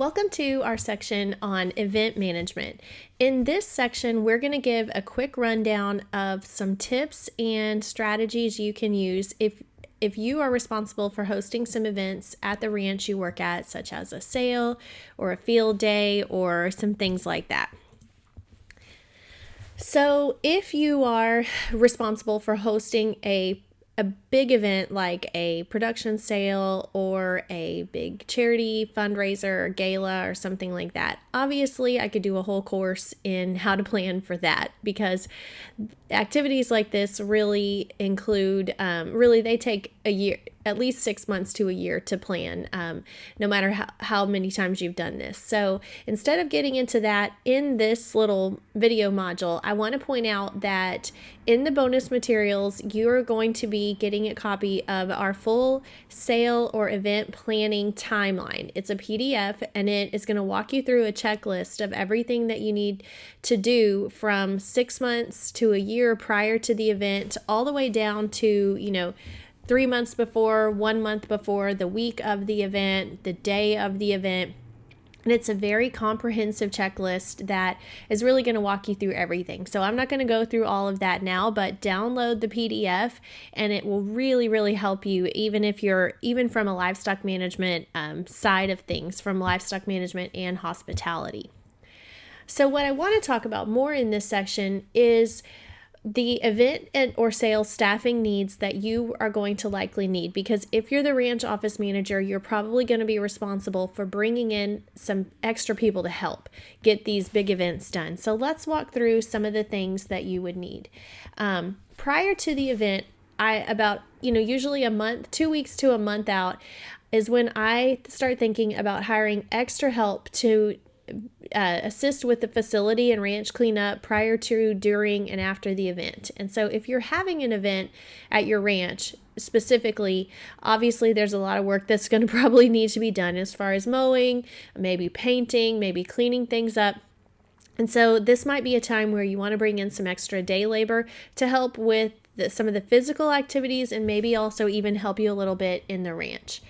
Welcome to our section on event management. In this section, we're going to give a quick rundown of some tips and strategies you can use if you are responsible for hosting some events at the ranch you work at, such as a sale or a field day or some things like that. So if you are responsible for hosting a big event like a production sale or a big charity fundraiser or gala or something like that, obviously I could do a whole course in how to plan for that, because activities like this really include, they take a year, at least 6 months to a year to plan, no matter how many times you've done this. So instead of getting into that in this little video module, I want to point out that in the bonus materials, you're going to be getting a copy of our full sale or event planning timeline. It's a PDF, and it is going to walk you through a checklist of everything that you need to do from 6 months to a year prior to the event, all the way down to, 3 months before, 1 month before, the week of the event, the day of the event. And it's a very comprehensive checklist that is really going to walk you through everything. So I'm not going to go through all of that now, but download the PDF and it will really, really help you, even from a livestock management side of things, from livestock management and hospitality. So what I want to talk about more in this section is the event or sales staffing needs that you are going to likely need, because if you're the ranch office manager, you're probably going to be responsible for bringing in some extra people to help get these big events done. So let's walk through some of the things that you would need. Prior to the event, usually a month, 2 weeks to a month out is when I start thinking about hiring extra help to assist with the facility and ranch cleanup prior to, during, and after the event. And so if you're having an event at your ranch specifically, obviously there's a lot of work that's going to probably need to be done as far as mowing, maybe painting, maybe cleaning things up. And so this might be a time where you want to bring in some extra day labor to help with some of the physical activities, and maybe also even help you a little bit in the ranch.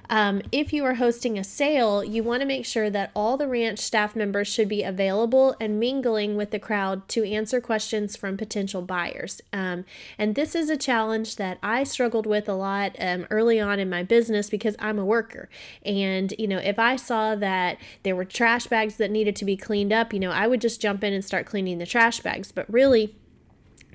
If you are hosting a sale, you want to make sure that all the ranch staff members should be available and mingling with the crowd to answer questions from potential buyers. And this is a challenge that I struggled with a lot early on in my business, because I'm a worker. And, if I saw that there were trash bags that needed to be cleaned up, I would just jump in and start cleaning the trash bags. But really,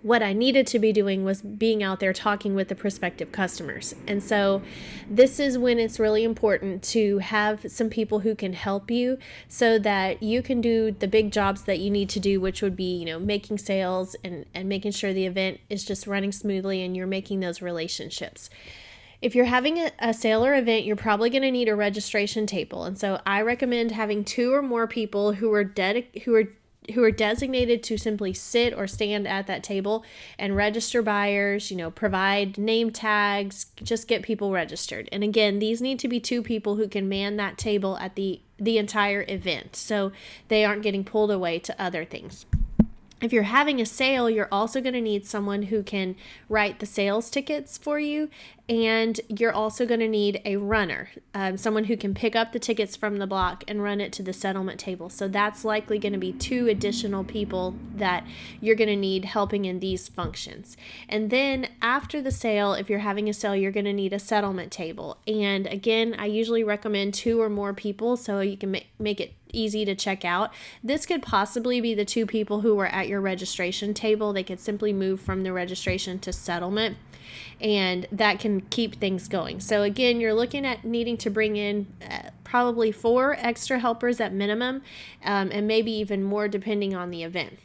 what I needed to be doing was being out there talking with the prospective customers. And so this is when it's really important to have some people who can help you so that you can do the big jobs that you need to do, which would be, making sales and making sure the event is just running smoothly and you're making those relationships. If you're having a sale or event, you're probably going to need a registration table. And so I recommend having 2 or more people who are designated to simply sit or stand at that table and register buyers, provide name tags, just get people registered. And again, these need to be 2 people who can man that table at the entire event, so they aren't getting pulled away to other things. If you're having a sale, you're also going to need someone who can write the sales tickets for you, and you're also going to need a runner, someone who can pick up the tickets from the block and run it to the settlement table. So that's likely going to be 2 additional people that you're going to need helping in these functions. And then after the sale, if you're having a sale, you're going to need a settlement table. And again, I usually recommend 2 or more people so you can make it easy to check out. This could possibly be the 2 people who were at your registration table. They could simply move from the registration to settlement, and that can keep things going. So again, you're looking at needing to bring in probably 4 extra helpers at minimum, and maybe even more depending on the event.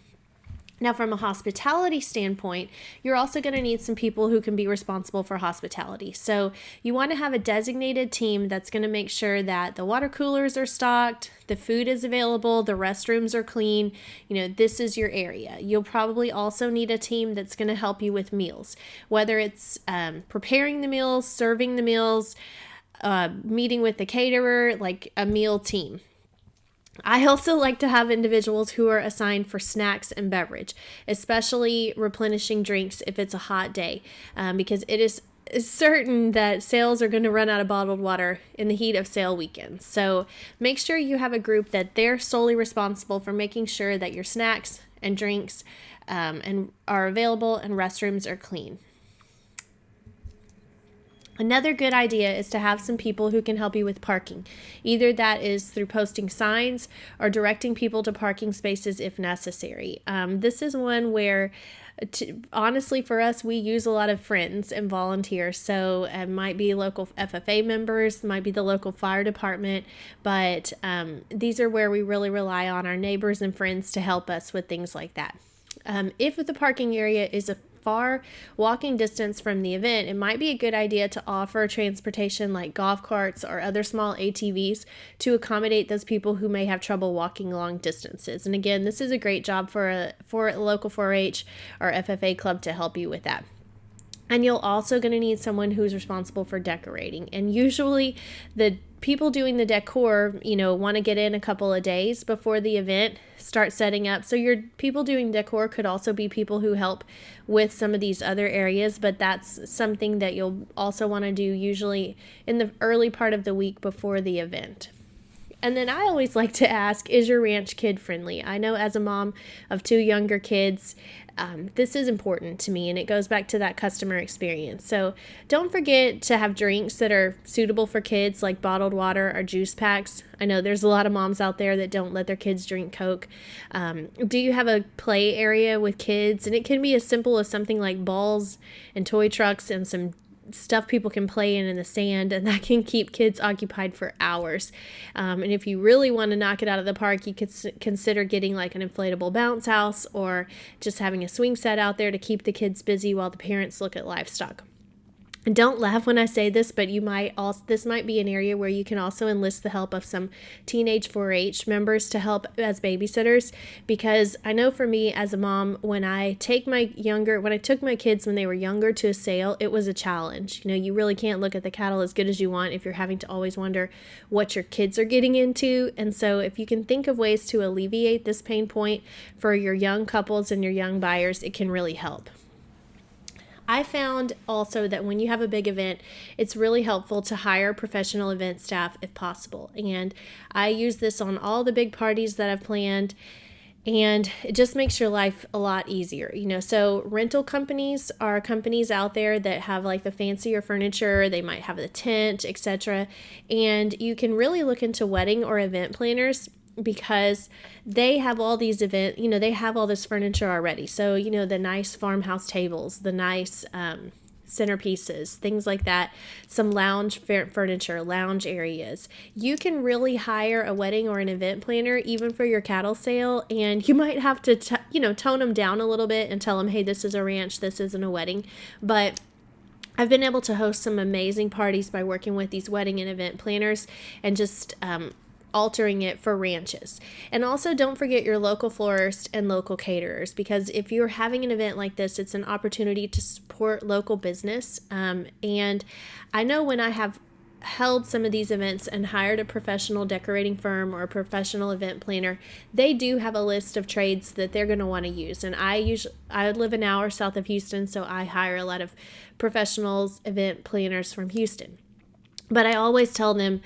Now, from a hospitality standpoint, you're also going to need some people who can be responsible for hospitality. So you want to have a designated team that's going to make sure that the water coolers are stocked, the food is available, the restrooms are clean. This is your area. You'll probably also need a team that's going to help you with meals, whether it's preparing the meals, serving the meals, meeting with the caterer, like a meal team. I also like to have individuals who are assigned for snacks and beverage, especially replenishing drinks if it's a hot day, because it is certain that sales are going to run out of bottled water in the heat of sale weekends. So make sure you have a group that they're solely responsible for making sure that your snacks and drinks and are available and restrooms are clean. Another good idea is to have some people who can help you with parking. Either that is through posting signs or directing people to parking spaces if necessary. This is one where, honestly, for us, we use a lot of friends and volunteers. So it might be local FFA members, might be the local fire department, but these are where we really rely on our neighbors and friends to help us with things like that. If the parking area is a far walking distance from the event, it might be a good idea to offer transportation like golf carts or other small ATVs to accommodate those people who may have trouble walking long distances. And again, this is a great job for a local 4-H or FFA club to help you with that. And you're also going to need someone who's responsible for decorating. And usually the people doing the decor, want to get in a couple of days before the event, start setting up. So your people doing decor could also be people who help with some of these other areas, but that's something that you'll also want to do usually in the early part of the week before the event. And then I always like to ask, is your ranch kid friendly? I know as a mom of 2 younger kids, this is important to me, and it goes back to that customer experience. So don't forget to have drinks that are suitable for kids, like bottled water or juice packs. I know there's a lot of moms out there that don't let their kids drink Coke. Do you have a play area with kids? And it can be as simple as something like balls and toy trucks and some stuff people can play in the sand, and that can keep kids occupied for hours. And if you really want to knock it out of the park, you could consider getting like an inflatable bounce house or just having a swing set out there to keep the kids busy while the parents look at livestock. And don't laugh when I say this, but this might be an area where you can also enlist the help of some teenage 4-H members to help as babysitters, because I know for me as a mom, when I took my kids when they were younger to a sale, it was a challenge. You really can't look at the cattle as good as you want if you're having to always wonder what your kids are getting into. And so if you can think of ways to alleviate this pain point for your young couples and your young buyers, it can really help. I found also that when you have a big event, it's really helpful to hire professional event staff if possible. And I use this on all the big parties that I've planned, and it just makes your life a lot easier. So rental companies are companies out there that have like the fancier furniture, they might have the tent, etc. And you can really look into wedding or event planners, because they have all these they have all this furniture already. So, the nice farmhouse tables, the nice centerpieces, things like that, some lounge furniture, lounge areas. You can really hire a wedding or an event planner even for your cattle sale, and you might have to, tone them down a little bit and tell them, hey, this is a ranch, this isn't a wedding. But I've been able to host some amazing parties by working with these wedding and event planners and just altering it for ranches. And also don't forget your local florist and local caterers, because if you're having an event like this, it's an opportunity to support local business. And I know when I have held some of these events and hired a professional decorating firm or a professional event planner, they do have a list of trades that they're going to want to use. And I live an hour south of Houston, so I hire a lot of professionals, event planners from Houston. But I always tell them,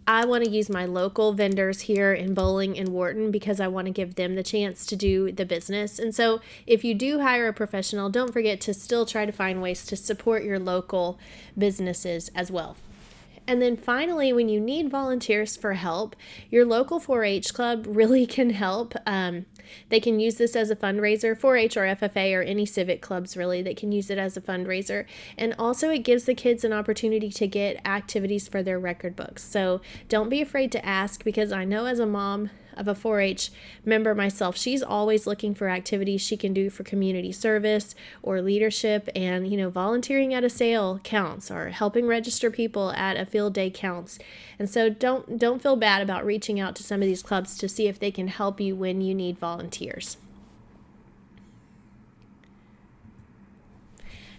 I want to use my local vendors here in Bowling and Wharton because I want to give them the chance to do the business. And so if you do hire a professional, don't forget to still try to find ways to support your local businesses as well. And then finally, when you need volunteers for help, your local 4-H club really can help. They can use this as a fundraiser, 4-H or FFA or any civic clubs really, they can use it as a fundraiser. And also it gives the kids an opportunity to get activities for their record books. So don't be afraid to ask, because I know as a mom of a 4-H member myself, she's always looking for activities she can do for community service or leadership. And volunteering at a sale counts, or helping register people at a field day counts. And so don't feel bad about reaching out to some of these clubs to see if they can help you when you need volunteers.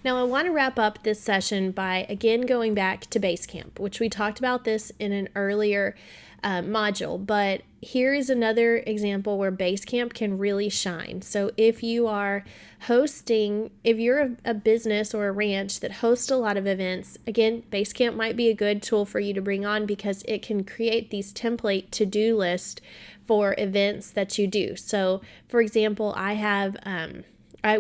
Now I want to wrap up this session by again going back to base camp, which we talked about this in an earlier module. But here is another example where Basecamp can really shine. So if you are hosting, if you're a business or a ranch that hosts a lot of events, again, Basecamp might be a good tool for you to bring on because it can create these template to-do lists for events that you do. So for example, I have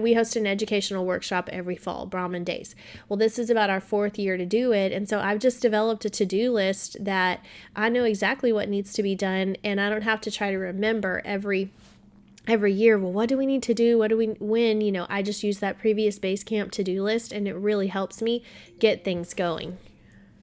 we host an educational workshop every fall, Brahman Days. Well, this is about our 4th year to do it. And so I've just developed a to-do list that I know exactly what needs to be done. And I don't have to try to remember every year, well, what do we need to do? When, I just use that previous Basecamp to-do list and it really helps me get things going.